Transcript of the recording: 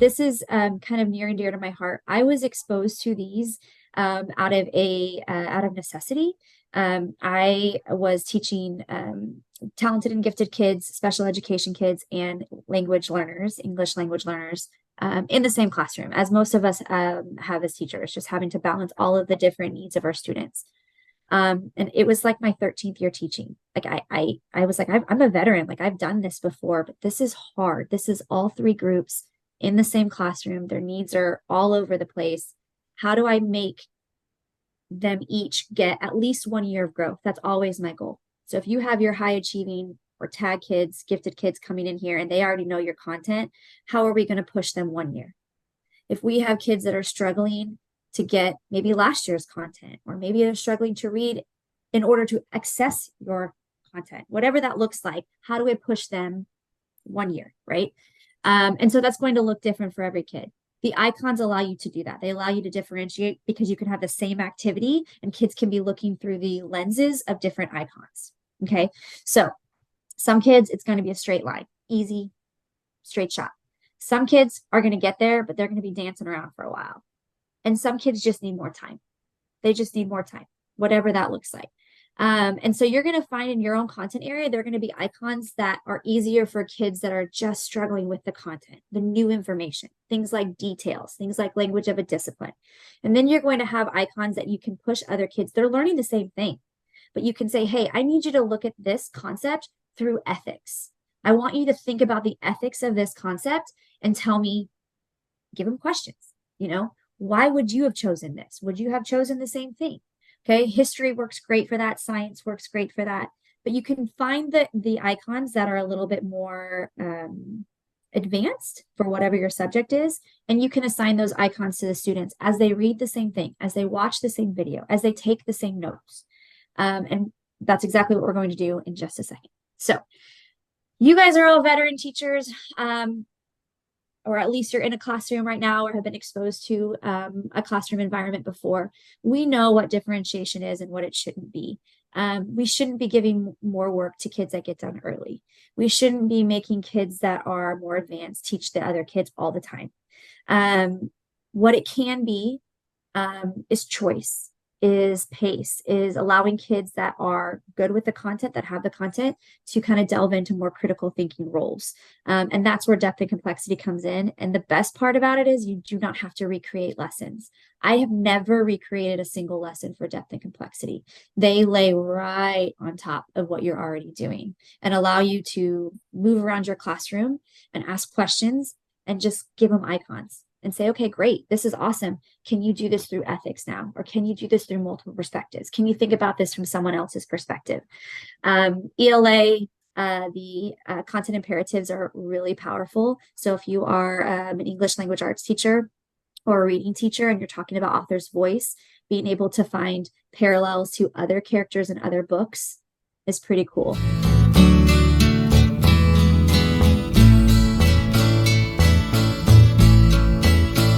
this is kind of near and dear to my heart. I was exposed to these out of necessity. I was teaching talented and gifted kids, special education kids, and language learners, English language learners, in the same classroom, as most of us have as teachers, just having to balance all of the different needs of our students. And it was like my 13th year teaching. Like I was like, I'm a veteran. Like I've done this before, but this is hard. This is all three groups in the same classroom. Their needs are all over the place. How do I make them each get at least 1 year of growth? That's always my goal. So if you have your high achieving or tag kids, gifted kids coming in here and they already know your content, how are we going to push them 1 year? If we have kids that are struggling to get maybe last year's content, or maybe they're struggling to read in order to access your content, whatever that looks like, how do we push them 1 year, right? And so that's going to look different for every kid. The icons allow you to do that. They allow you to differentiate because you can have the same activity and kids can be looking through the lenses of different icons. Okay. So some kids, it's going to be a straight line, easy, straight shot. Some kids are going to get there, but they're going to be dancing around for a while. And some kids just need more time. They just need more time, whatever that looks like. And so you're going to find in your own content area, there are going to be icons that are easier for kids that are just struggling with the content, the new information, things like details, things like language of a discipline. And then you're going to have icons that you can push other kids. They're learning the same thing, but you can say, hey, I need you to look at this concept through ethics. I want you to think about the ethics of this concept and tell me, give them questions, why would you have chosen this? Would you have chosen the same thing? Okay, history works great for that. Science works great for that. But you can find the icons that are a little bit more advanced for whatever your subject is, and you can assign those icons to the students as they read the same thing, as they watch the same video, as they take the same notes. And that's exactly what we're going to do in just a second. So you guys are all veteran teachers. Or at least you're in a classroom right now or have been exposed to a classroom environment before. We know what differentiation is and what it shouldn't be. We shouldn't be giving more work to kids that get done early. We shouldn't be making kids that are more advanced teach the other kids all the time. What it can be is choice, is pace, is allowing kids that are good with the content, that have the content, to kind of delve into more critical thinking roles. And that's where depth and complexity comes in. And the best part about it is you do not have to recreate lessons. I have never recreated a single lesson for depth and complexity. They lay right on top of what you're already doing and allow you to move around your classroom and ask questions and just give them icons and say, okay, great, this is awesome. Can you do this through ethics now? Or can you do this through multiple perspectives? Can you think about this from someone else's perspective? ELA, the content imperatives are really powerful. So if you are an English language arts teacher or a reading teacher and you're talking about author's voice, being able to find parallels to other characters in other books is pretty cool.